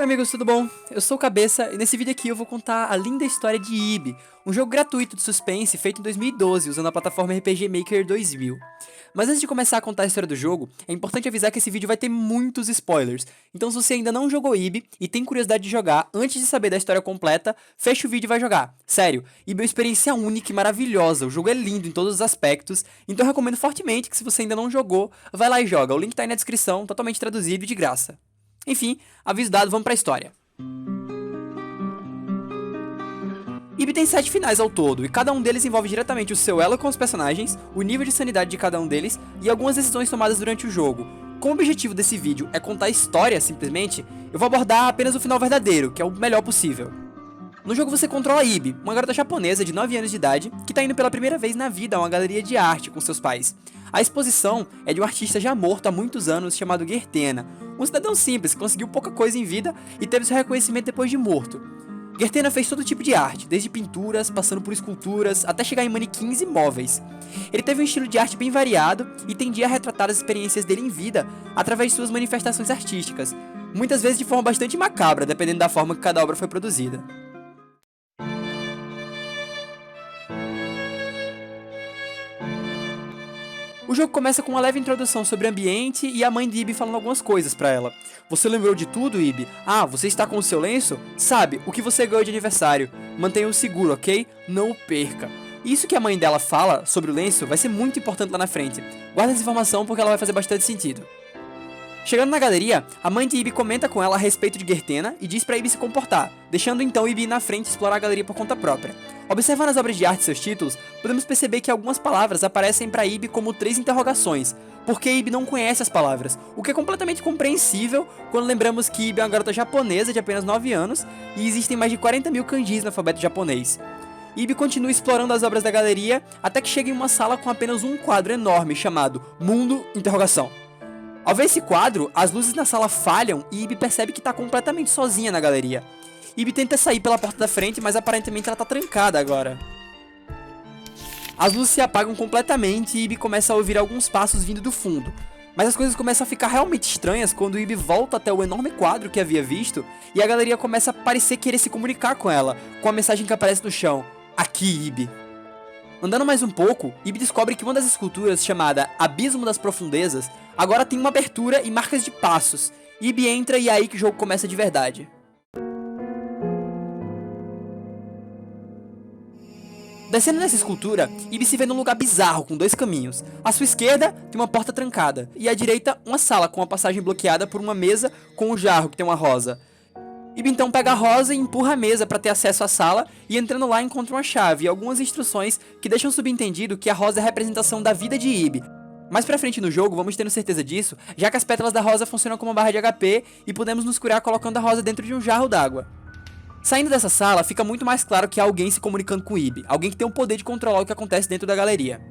Oi amigos, tudo bom? Eu sou o Cabeça e nesse vídeo aqui eu vou contar a linda história de Ibi, um jogo gratuito de suspense feito em 2012 usando a plataforma RPG Maker 2000. Mas antes de começar a contar a história do jogo, é importante avisar que esse vídeo vai ter muitos spoilers, então se você ainda não jogou Ibi e tem curiosidade de jogar antes de saber da história completa, fecha o vídeo e vai jogar. Sério, Ibi é uma experiência única e maravilhosa, o jogo é lindo em todos os aspectos, então eu recomendo fortemente que se você ainda não jogou, vai lá e joga, o link tá aí na descrição, totalmente traduzido e de graça. Enfim, aviso dado, vamos pra história. Ibi tem 7 finais ao todo, e cada um deles envolve diretamente o seu elo com os personagens, o nível de sanidade de cada um deles e algumas decisões tomadas durante o jogo. Como o objetivo desse vídeo é contar a história, simplesmente, eu vou abordar apenas o final verdadeiro, que é o melhor possível. No jogo você controla Ibi, uma garota japonesa de 9 anos de idade, que está indo pela primeira vez na vida a uma galeria de arte com seus pais. A exposição é de um artista já morto há muitos anos chamado Gertena, um cidadão simples que conseguiu pouca coisa em vida e teve seu reconhecimento depois de morto. Gertena fez todo tipo de arte, desde pinturas, passando por esculturas, até chegar em manequins e móveis. Ele teve um estilo de arte bem variado e tendia a retratar as experiências dele em vida através de suas manifestações artísticas, muitas vezes de forma bastante macabra, dependendo da forma que cada obra foi produzida. O jogo começa com uma leve introdução sobre o ambiente e a mãe de Ibi falando algumas coisas pra ela. Você lembrou de tudo, Ibi? Ah, você está com o seu lenço? Sabe, o que você ganhou de aniversário. Mantenha-o seguro, ok? Não o perca. Isso que a mãe dela fala sobre o lenço vai ser muito importante lá na frente. Guarda essa informação porque ela vai fazer bastante sentido. Chegando na galeria, a mãe de Ibi comenta com ela a respeito de Gertena e diz pra Ibi se comportar, deixando então Ibi ir na frente e explorar a galeria por conta própria. Observando as obras de arte e seus títulos, podemos perceber que algumas palavras aparecem pra Ibi como 3 interrogações, porque Ibi não conhece as palavras, o que é completamente compreensível quando lembramos que Ibi é uma garota japonesa de apenas 9 anos e existem mais de 40 mil kanjis no alfabeto japonês. Ibi continua explorando as obras da galeria até que chega em uma sala com apenas um quadro enorme chamado Mundo Interrogação. Ao ver esse quadro, as luzes na sala falham e Ibi percebe que está completamente sozinha na galeria. Ibi tenta sair pela porta da frente, mas aparentemente ela está trancada agora. As luzes se apagam completamente e Ibi começa a ouvir alguns passos vindo do fundo. Mas as coisas começam a ficar realmente estranhas quando Ibi volta até o enorme quadro que havia visto e a galeria começa a parecer querer se comunicar com ela, com a mensagem que aparece no chão: Aqui, Ibi. Andando mais um pouco, Ibi descobre que uma das esculturas, chamada Abismo das Profundezas, agora tem uma abertura e marcas de passos. Ibi entra e é aí que o jogo começa de verdade. Descendo nessa escultura, Ibi se vê num lugar bizarro com 2 caminhos. À sua esquerda tem uma porta trancada, e à direita uma sala com a passagem bloqueada por uma mesa com um jarro que tem uma rosa. Ibi então pega a rosa e empurra a mesa para ter acesso à sala, e entrando lá encontra uma chave e algumas instruções que deixam subentendido que a rosa é a representação da vida de Ibi. Mais pra frente no jogo vamos tendo certeza disso, já que as pétalas da rosa funcionam como uma barra de HP e podemos nos curar colocando a rosa dentro de um jarro d'água. Saindo dessa sala, fica muito mais claro que há alguém se comunicando com Ibi, alguém que tem o poder de controlar o que acontece dentro da galeria.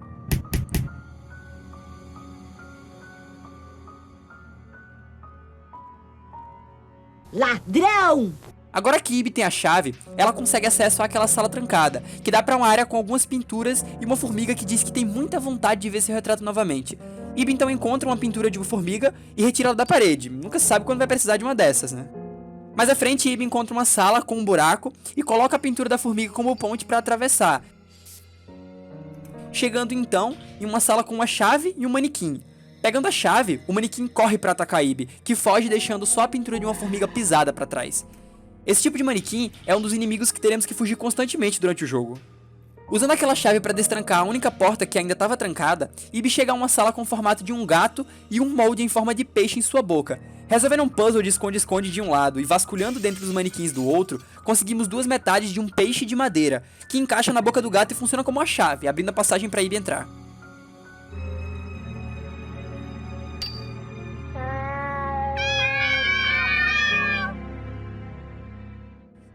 Ladrão! Agora que Ibi tem a chave, ela consegue acesso àquela sala trancada, que dá pra uma área com algumas pinturas e uma formiga que diz que tem muita vontade de ver seu retrato novamente. Ibi então encontra uma pintura de uma formiga e retira ela da parede, nunca se sabe quando vai precisar de uma dessas, né? Mais à frente, Ibi encontra uma sala com um buraco e coloca a pintura da formiga como ponte para atravessar. Chegando então em uma sala com uma chave e um manequim. Pegando a chave, o manequim corre para atacar Ibi, que foge deixando só a pintura de uma formiga pisada para trás. Esse tipo de manequim é um dos inimigos que teremos que fugir constantemente durante o jogo. Usando aquela chave para destrancar a única porta que ainda estava trancada, Ibi chega a uma sala com o formato de um gato e um molde em forma de peixe em sua boca. Resolvendo um puzzle de esconde-esconde de um lado e vasculhando dentro dos manequins do outro, conseguimos 2 metades de um peixe de madeira, que encaixa na boca do gato e funciona como uma chave, abrindo a passagem para Ibi entrar.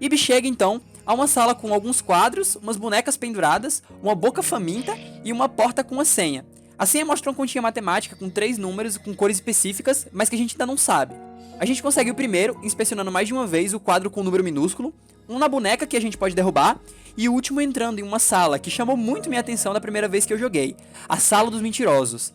Ibi chega então a uma sala com alguns quadros, umas bonecas penduradas, uma boca faminta e uma porta com uma senha. A senha mostra uma continha matemática com 3 números com cores específicas, mas que a gente ainda não sabe. A gente consegue o primeiro inspecionando mais de uma vez o quadro com um número minúsculo, um na boneca que a gente pode derrubar, e o último entrando em uma sala que chamou muito minha atenção da primeira vez que eu joguei, a Sala dos Mentirosos.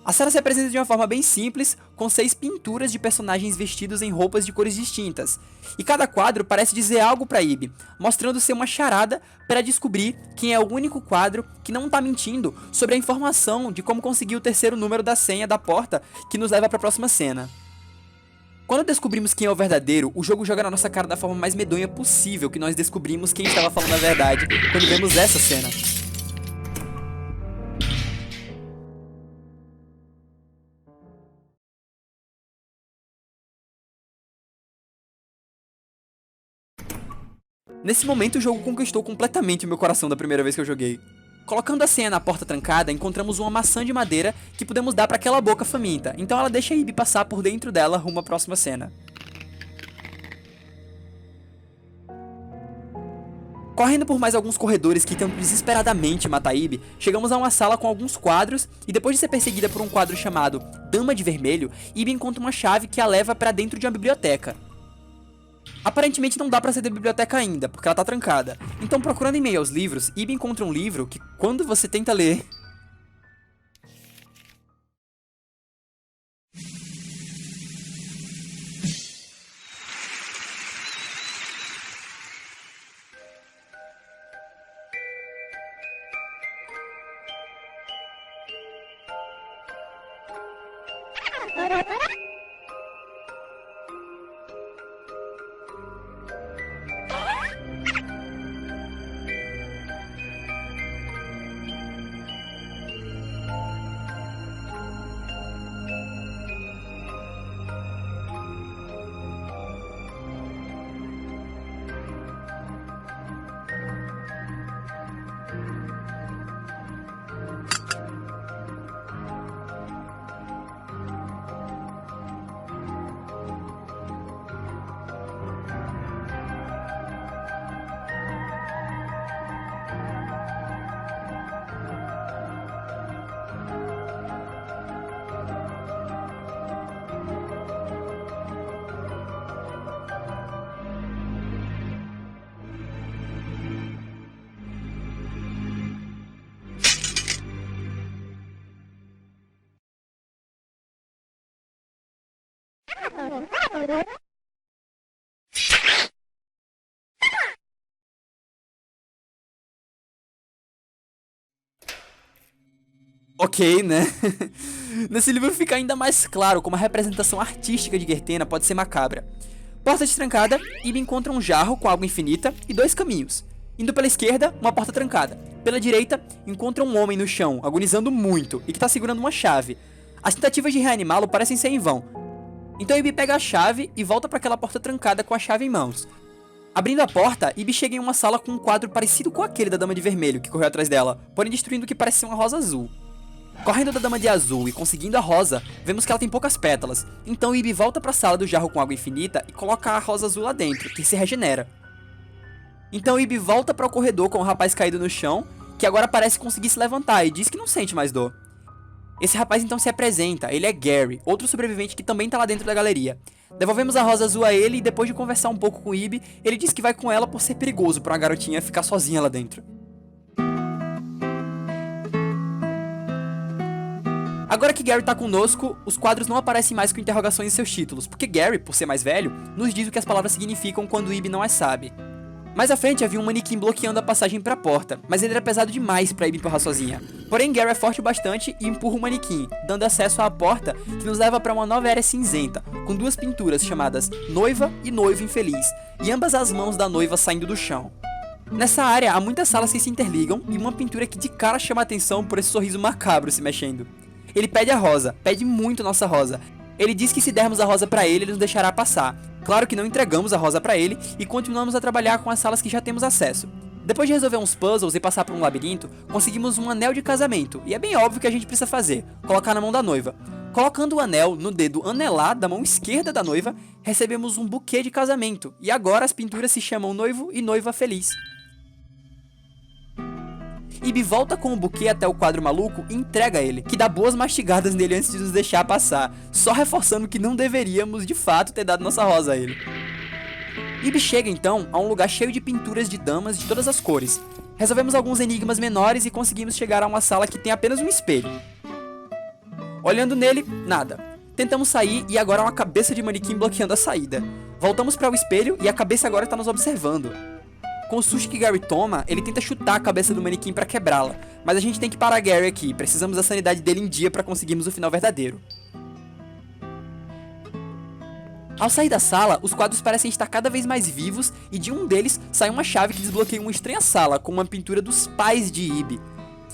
A sala se apresenta de uma forma bem simples, com 6 pinturas de personagens vestidos em roupas de cores distintas. E cada quadro parece dizer algo para Ibi, mostrando ser uma charada para descobrir quem é o único quadro que não tá mentindo sobre a informação de como conseguir o terceiro número da senha da porta que nos leva para a próxima cena. Quando descobrimos quem é o verdadeiro, o jogo joga na nossa cara da forma mais medonha possível que nós descobrimos quem estava falando a verdade quando vemos essa cena. Nesse momento o jogo conquistou completamente o meu coração da primeira vez que eu joguei. Colocando a senha na porta trancada, encontramos uma maçã de madeira que podemos dar para aquela boca faminta, então ela deixa a Ibi passar por dentro dela rumo à próxima cena. Correndo por mais alguns corredores que tentam desesperadamente matar Ibi, chegamos a uma sala com alguns quadros e depois de ser perseguida por um quadro chamado Dama de Vermelho, Ibi encontra uma chave que a leva para dentro de uma biblioteca. Aparentemente não dá pra sair da biblioteca ainda, porque ela tá trancada. Então, procurando em meio aos livros, Ibi encontra um livro que, quando você tenta ler... Ok, né? Nesse livro fica ainda mais claro como a representação artística de Gertena pode ser macabra. Porta destrancada, Ibi encontra um jarro com água infinita e 2 caminhos. Indo pela esquerda, uma porta trancada. Pela direita, encontra um homem no chão, agonizando muito, e que está segurando uma chave. As tentativas de reanimá-lo parecem ser em vão. Então Ibi pega a chave e volta para aquela porta trancada com a chave em mãos. Abrindo a porta, Ibi chega em uma sala com um quadro parecido com aquele da Dama de Vermelho, que correu atrás dela, porém destruindo o que parece ser uma rosa azul. Correndo da Dama de Azul e conseguindo a rosa, vemos que ela tem poucas pétalas, então Ibi volta para a sala do jarro com água infinita e coloca a rosa azul lá dentro, que se regenera. Então Ibi volta para o corredor com o rapaz caído no chão, que agora parece conseguir se levantar e diz que não sente mais dor. Esse rapaz então se apresenta, ele é Gary, outro sobrevivente que também tá lá dentro da galeria. Devolvemos a rosa azul a ele e depois de conversar um pouco com Ibi, ele diz que vai com ela por ser perigoso para uma garotinha ficar sozinha lá dentro. Agora que Gary tá conosco, os quadros não aparecem mais com interrogações em seus títulos, porque Gary, por ser mais velho, nos diz o que as palavras significam quando Ibi não as sabe. Mais à frente havia um manequim bloqueando a passagem para a porta, mas ele era pesado demais para Ibi empurrar sozinha. Porém, Gary é forte o bastante e empurra o manequim, dando acesso à porta que nos leva para uma nova área cinzenta, com 2 pinturas chamadas Noiva e Noivo Infeliz, e ambas as mãos da noiva saindo do chão. Nessa área há muitas salas que se interligam e uma pintura que de cara chama a atenção por esse sorriso macabro se mexendo. Ele pede a rosa, pede muito nossa rosa. Ele diz que se dermos a rosa pra ele nos deixará passar. Claro que não entregamos a rosa pra ele e continuamos a trabalhar com as salas que já temos acesso. Depois de resolver uns puzzles e passar por um labirinto, conseguimos um anel de casamento, e é bem óbvio o que a gente precisa fazer, colocar na mão da noiva. Colocando o anel no dedo anelar da mão esquerda da noiva, recebemos um buquê de casamento, e agora as pinturas se chamam Noivo e Noiva Feliz. Ibi volta com o buquê até o quadro maluco e entrega ele, que dá boas mastigadas nele antes de nos deixar passar, só reforçando que não deveríamos de fato ter dado nossa rosa a ele. Ibi chega então a um lugar cheio de pinturas de damas de todas as cores. Resolvemos alguns enigmas menores e conseguimos chegar a uma sala que tem apenas um espelho. Olhando nele, nada. Tentamos sair e agora há uma cabeça de manequim bloqueando a saída. Voltamos para o espelho e a cabeça agora está nos observando. Com o susto que Gary toma, ele tenta chutar a cabeça do manequim para quebrá-la, mas a gente tem que parar Gary aqui, precisamos da sanidade dele em dia para conseguirmos o final verdadeiro. Ao sair da sala, os quadros parecem estar cada vez mais vivos e de um deles sai uma chave que desbloqueia uma estranha sala com uma pintura dos pais de Ibi.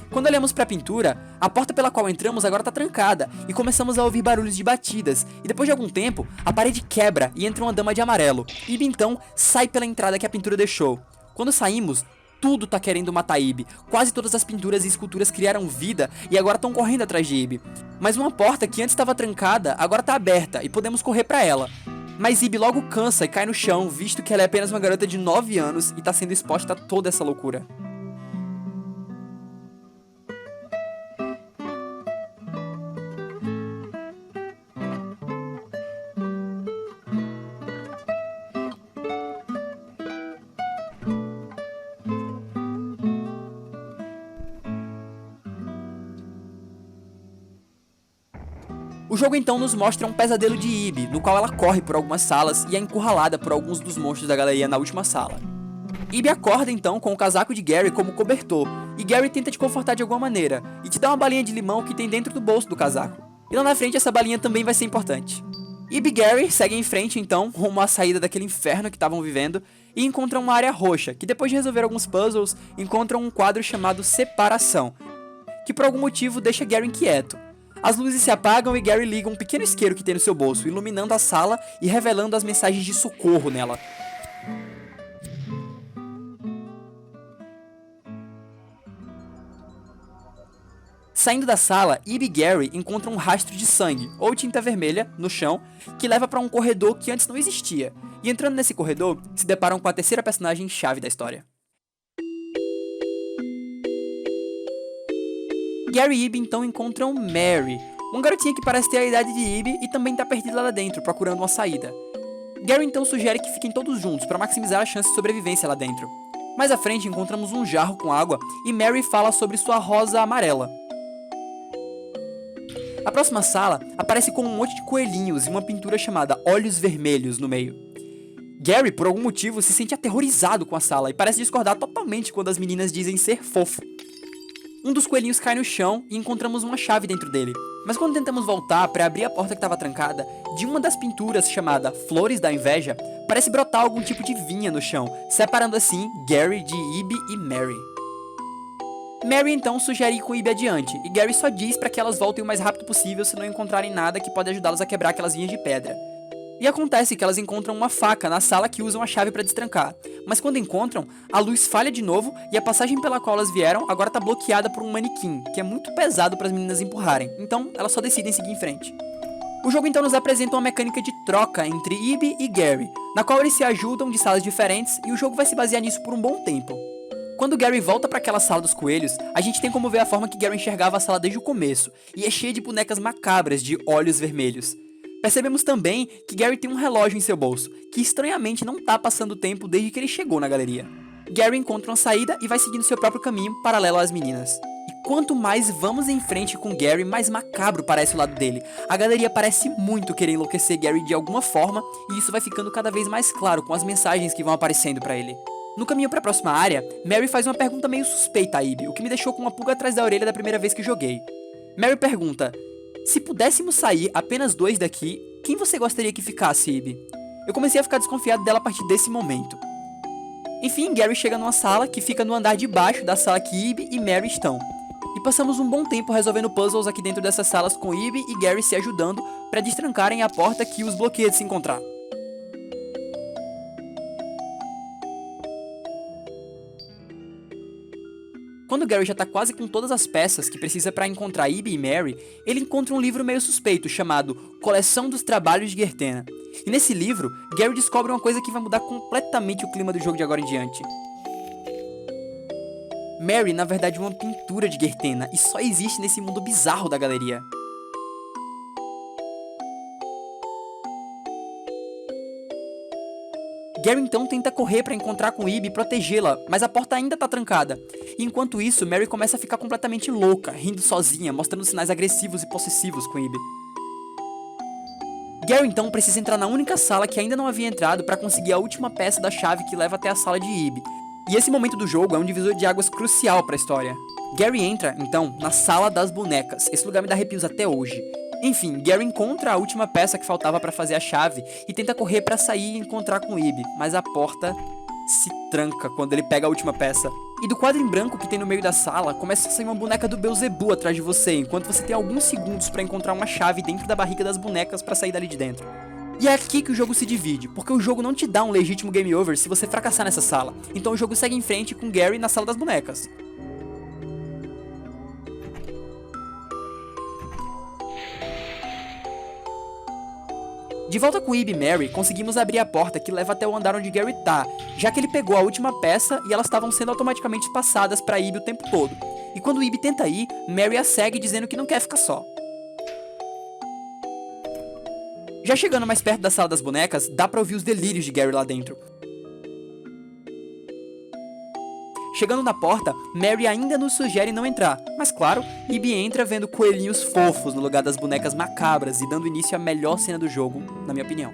Quando olhamos para a pintura, a porta pela qual entramos agora está trancada e começamos a ouvir barulhos de batidas, e depois de algum tempo, a parede quebra e entra uma dama de amarelo. Ibi então sai pela entrada que a pintura deixou. Quando saímos, tudo tá querendo matar Ibi. Quase todas as pinturas e esculturas criaram vida e agora estão correndo atrás de Ibi. Mas uma porta que antes estava trancada agora está aberta e podemos correr para ela. Mas Ibi logo cansa e cai no chão, visto que ela é apenas uma garota de 9 anos e está sendo exposta a toda essa loucura. O jogo então nos mostra um pesadelo de Ibi, no qual ela corre por algumas salas e é encurralada por alguns dos monstros da galeria na última sala. Ibi acorda então com o casaco de Gary como cobertor, e Gary tenta te confortar de alguma maneira, e te dá uma balinha de limão que tem dentro do bolso do casaco. E lá na frente essa balinha também vai ser importante. Ibi e Gary seguem em frente então, rumo à saída daquele inferno que estavam vivendo, e encontram uma área roxa, que depois de resolver alguns puzzles, encontram um quadro chamado Separação, que por algum motivo deixa Gary inquieto. As luzes se apagam e Gary liga um pequeno isqueiro que tem no seu bolso, iluminando a sala e revelando as mensagens de socorro nela. Saindo da sala, Ibi e Gary encontram um rastro de sangue, ou tinta vermelha, no chão, que leva para um corredor que antes não existia. E entrando nesse corredor, se deparam com a terceira personagem-chave da história. Gary e Ibi então encontram Mary, uma garotinha que parece ter a idade de Ibi e também está perdida lá dentro, procurando uma saída. Gary então sugere que fiquem todos juntos para maximizar a chance de sobrevivência lá dentro. Mais à frente encontramos um jarro com água e Mary fala sobre sua rosa amarela. A próxima sala aparece com um monte de coelhinhos e uma pintura chamada Olhos Vermelhos no meio. Gary, por algum motivo, se sente aterrorizado com a sala e parece discordar totalmente quando as meninas dizem ser fofo. Um dos coelhinhos cai no chão e encontramos uma chave dentro dele. Mas quando tentamos voltar para abrir a porta que estava trancada, de uma das pinturas chamada Flores da Inveja, parece brotar algum tipo de vinha no chão, separando assim Gary de Ibi e Mary. Mary então sugere ir com Ibi adiante, e Gary só diz para que elas voltem o mais rápido possível se não encontrarem nada que pode ajudá-las a quebrar aquelas vinhas de pedra. E acontece que elas encontram uma faca na sala que usam a chave para destrancar, mas quando encontram, a luz falha de novo e a passagem pela qual elas vieram agora está bloqueada por um manequim, que é muito pesado para as meninas empurrarem, então elas só decidem seguir em frente. O jogo então nos apresenta uma mecânica de troca entre Ibi e Gary, na qual eles se ajudam de salas diferentes e o jogo vai se basear nisso por um bom tempo. Quando Gary volta para aquela sala dos coelhos, a gente tem como ver a forma que Gary enxergava a sala desde o começo, e é cheia de bonecas macabras de olhos vermelhos. Percebemos também que Gary tem um relógio em seu bolso, que estranhamente não tá passando tempo desde que ele chegou na galeria. Gary encontra uma saída e vai seguindo seu próprio caminho paralelo às meninas. E quanto mais vamos em frente com Gary, mais macabro parece o lado dele. A galeria parece muito querer enlouquecer Gary de alguma forma, e isso vai ficando cada vez mais claro com as mensagens que vão aparecendo para ele. No caminho para a próxima área, Mary faz uma pergunta meio suspeita a Ibi, o que me deixou com uma pulga atrás da orelha da primeira vez que joguei. Mary pergunta: se pudéssemos sair apenas 2 daqui, quem você gostaria que ficasse, Ibi? Eu comecei a ficar desconfiado dela a partir desse momento. Enfim, Gary chega numa sala que fica no andar de baixo da sala que Ibi e Mary estão. E passamos um bom tempo resolvendo puzzles aqui dentro dessas salas com Ibi e Gary se ajudando para destrancarem a porta que os bloqueia de se encontrar. Quando Gary já tá quase com todas as peças que precisa para encontrar Ibi e Mary, ele encontra um livro meio suspeito chamado Coleção dos Trabalhos de Gertena. E nesse livro, Gary descobre uma coisa que vai mudar completamente o clima do jogo de agora em diante. Mary, na verdade, é uma pintura de Gertena e só existe nesse mundo bizarro da galeria. Gary então tenta correr para encontrar com Ib e protegê-la, mas a porta ainda tá trancada. E enquanto isso, Mary começa a ficar completamente louca, rindo sozinha, mostrando sinais agressivos e possessivos com Ib. Gary então precisa entrar na única sala que ainda não havia entrado para conseguir a última peça da chave que leva até a sala de Ib. E esse momento do jogo é um divisor de águas crucial para a história. Gary entra, então, na Sala das Bonecas. Esse lugar me dá arrepios até hoje. Enfim, Gary encontra a última peça que faltava para fazer a chave e tenta correr para sair e encontrar com Ib, mas a porta se tranca quando ele pega a última peça. E do quadro em branco que tem no meio da sala, começa a sair uma boneca do Beelzebub atrás de você, enquanto você tem alguns segundos para encontrar uma chave dentro da barriga das bonecas para sair dali de dentro. E é aqui que o jogo se divide, porque o jogo não te dá um legítimo game over se você fracassar nessa sala. Então o jogo segue em frente com Gary na Sala das Bonecas. De volta com Ib e Mary, conseguimos abrir a porta que leva até o andar onde Gary tá, já que ele pegou a última peça e elas estavam sendo automaticamente passadas para Ib o tempo todo. E quando Ib tenta ir, Mary a segue dizendo que não quer ficar só. Já chegando mais perto da Sala das Bonecas, dá pra ouvir os delírios de Gary lá dentro. Chegando na porta, Mary ainda nos sugere não entrar, mas claro, Ib entra vendo coelhinhos fofos no lugar das bonecas macabras e dando início à melhor cena do jogo, na minha opinião.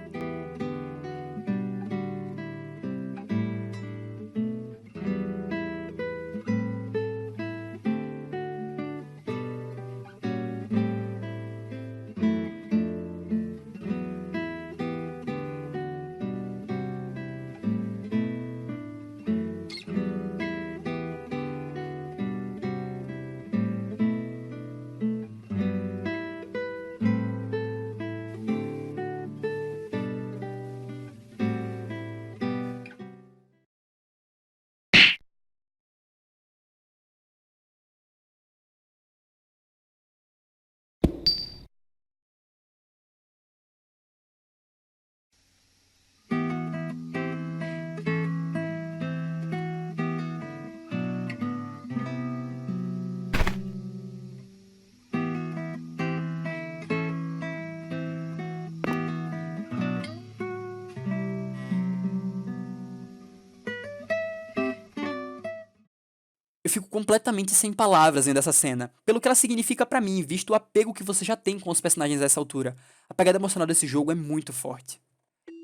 Eu fico completamente sem palavras vendo essa cena, pelo que ela significa pra mim, visto o apego que você já tem com os personagens a essa altura. A pegada emocional desse jogo é muito forte.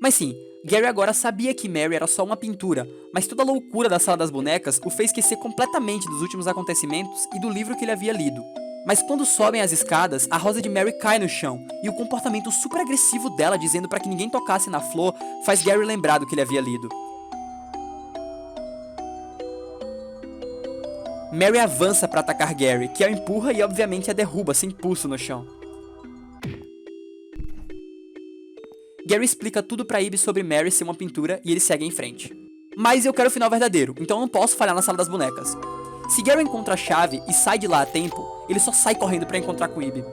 Mas sim, Gary agora sabia que Mary era só uma pintura, mas toda a loucura da Sala das Bonecas o fez esquecer completamente dos últimos acontecimentos e do livro que ele havia lido. Mas quando sobem as escadas, a rosa de Mary cai no chão, e o comportamento super agressivo dela dizendo pra que ninguém tocasse na flor faz Gary lembrar do que ele havia lido. Mary avança para atacar Gary, que a empurra e obviamente a derruba sem pulso no chão. Gary explica tudo pra Ib sobre Mary ser uma pintura e eles seguem em frente. Mas eu quero o final verdadeiro, então eu não posso falhar na Sala das Bonecas. Se Gary encontra a chave e sai de lá a tempo, ele só sai correndo para encontrar com Ib.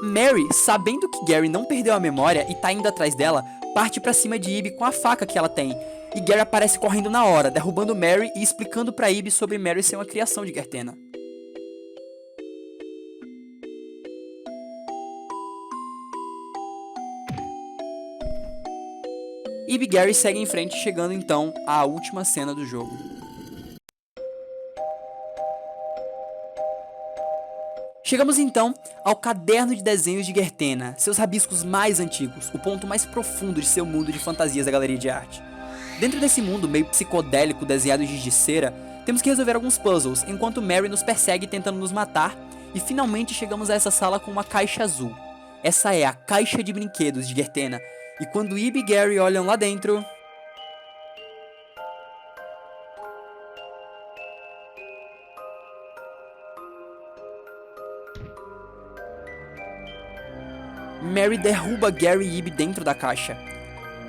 Mary, sabendo que Gary não perdeu a memória e tá indo atrás dela, parte pra cima de Ib com a faca que ela tem, e Gary aparece correndo na hora, derrubando Mary e explicando pra Ib sobre Mary ser uma criação de Gertena. Ib e Gary seguem em frente, chegando então à última cena do jogo. Chegamos então ao caderno de desenhos de Gertena, seus rabiscos mais antigos, o ponto mais profundo de seu mundo de fantasias da galeria de arte. Dentro desse mundo meio psicodélico desenhado de giz de cera, temos que resolver alguns puzzles, enquanto Mary nos persegue tentando nos matar, e finalmente chegamos a essa sala com uma caixa azul. Essa é a caixa de brinquedos de Gertena, e quando Ib e Gary olham lá dentro... Mary derruba Gary e Ib dentro da caixa.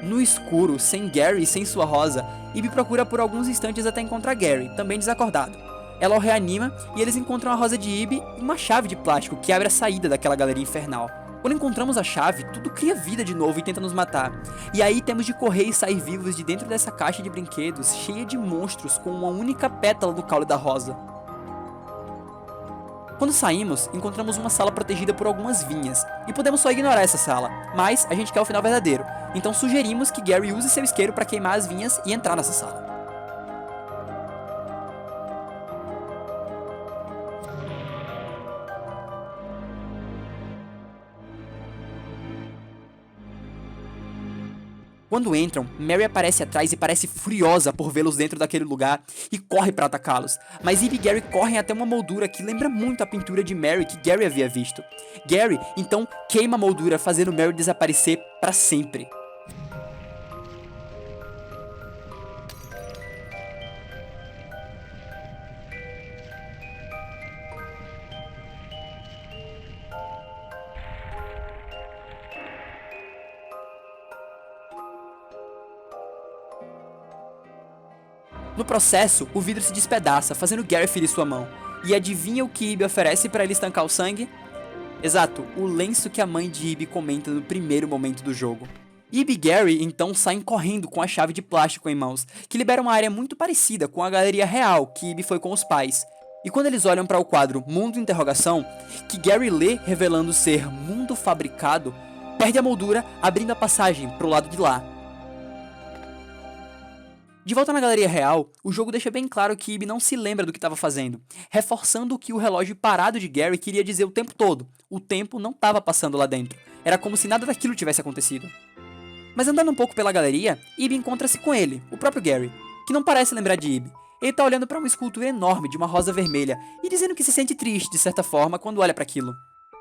No escuro, sem Gary e sem sua rosa, Ib procura por alguns instantes até encontrar Gary, também desacordado. Ela o reanima e eles encontram a rosa de Ib e uma chave de plástico que abre a saída daquela galeria infernal. Quando encontramos a chave, tudo cria vida de novo e tenta nos matar. E aí temos de correr e sair vivos de dentro dessa caixa de brinquedos cheia de monstros com uma única pétala do caule da rosa. Quando saímos, encontramos uma sala protegida por algumas vinhas, e podemos só ignorar essa sala, mas a gente quer o final verdadeiro, então sugerimos que Gary use seu isqueiro para queimar as vinhas e entrar nessa sala. Quando entram, Mary aparece atrás e parece furiosa por vê-los dentro daquele lugar e corre para atacá-los, mas Ib e Gary correm até uma moldura que lembra muito a pintura de Mary que Gary havia visto. Gary, então, queima a moldura, fazendo Mary desaparecer para sempre. No processo, o vidro se despedaça, fazendo Gary ferir sua mão. E adivinha o que Ib oferece para ele estancar o sangue? Exato, o lenço que a mãe de Ib comenta no primeiro momento do jogo. Ib e Gary então saem correndo com a chave de plástico em mãos, que libera uma área muito parecida com a galeria real que Ib foi com os pais. E quando eles olham para o quadro Mundo Interrogação, que Gary lê revelando ser Mundo Fabricado, perde a moldura, abrindo a passagem para o lado de lá. De volta na galeria real, o jogo deixa bem claro que Ib não se lembra do que estava fazendo, reforçando o que o relógio parado de Gary queria dizer o tempo todo. O tempo não estava passando lá dentro, era como se nada daquilo tivesse acontecido. Mas andando um pouco pela galeria, Ib encontra-se com ele, o próprio Gary, que não parece lembrar de Ib. Ele tá olhando para uma escultura enorme de uma rosa vermelha e dizendo que se sente triste, de certa forma, quando olha para aquilo.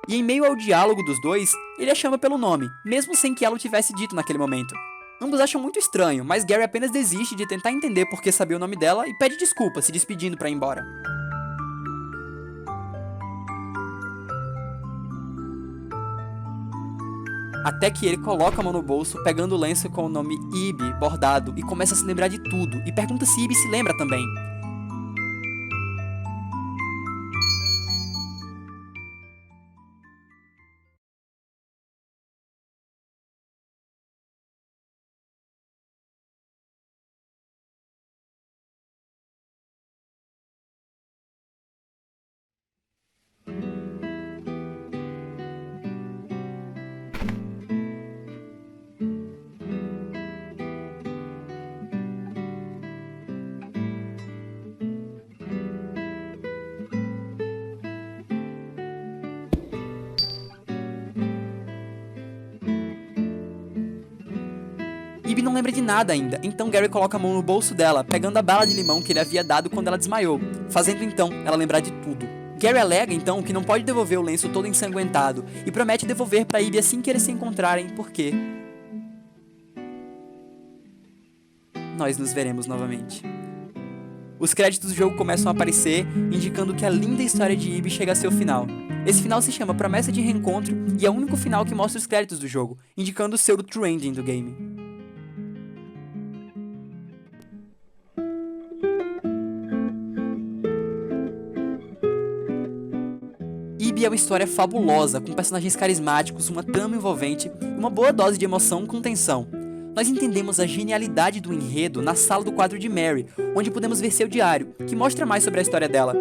E em meio ao diálogo dos dois, ele a chama pelo nome, mesmo sem que ela o tivesse dito naquele momento. Ambos acham muito estranho, mas Gary apenas desiste de tentar entender por que sabia o nome dela e pede desculpa, se despedindo para ir embora. Até que ele coloca a mão no bolso, pegando o lenço com o nome Ib bordado e começa a se lembrar de tudo, e pergunta se Ib se lembra também. Ib não lembra de nada ainda, então Gary coloca a mão no bolso dela, pegando a bala de limão que ele havia dado quando ela desmaiou, fazendo então ela lembrar de tudo. Gary alega então que não pode devolver o lenço todo ensanguentado e promete devolver para Ib assim que eles se encontrarem, porque nós nos veremos novamente. Os créditos do jogo começam a aparecer, indicando que a linda história de Ib chega a seu final. Esse final se chama Promessa de Reencontro e é o único final que mostra os créditos do jogo, indicando ser o true ending do game. Ib é uma história fabulosa, com personagens carismáticos, uma trama envolvente e uma boa dose de emoção com tensão. Nós entendemos a genialidade do enredo na sala do quadro de Mary, onde podemos ver seu diário, que mostra mais sobre a história dela.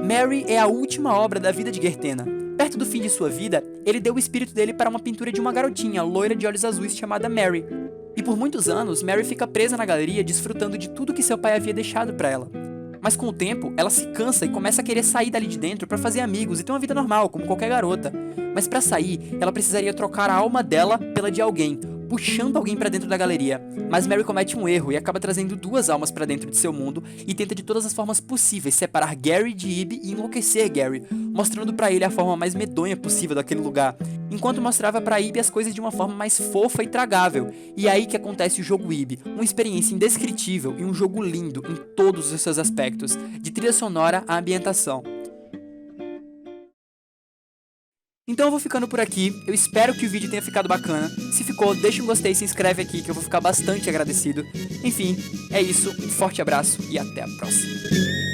Mary é a última obra da vida de Gertena. Perto do fim de sua vida, ele deu o espírito dele para uma pintura de uma garotinha loira de olhos azuis chamada Mary. E por muitos anos, Mary fica presa na galeria desfrutando de tudo que seu pai havia deixado para ela. Mas com o tempo, ela se cansa e começa a querer sair dali de dentro para fazer amigos e ter uma vida normal, como qualquer garota. Mas para sair, ela precisaria trocar a alma dela pela de alguém, puxando alguém para dentro da galeria. Mas Mary comete um erro e acaba trazendo duas almas para dentro de seu mundo e tenta de todas as formas possíveis separar Gary de Ib e enlouquecer Gary, mostrando para ele a forma mais medonha possível daquele lugar, enquanto mostrava para Ib as coisas de uma forma mais fofa e tragável. E é aí que acontece o jogo Ib, uma experiência indescritível e um jogo lindo em todos os seus aspectos, de trilha sonora à ambientação. Então eu vou ficando por aqui, eu espero que o vídeo tenha ficado bacana. Se ficou, deixa um gostei e se inscreve aqui que eu vou ficar bastante agradecido. Enfim, é isso, um forte abraço e até a próxima.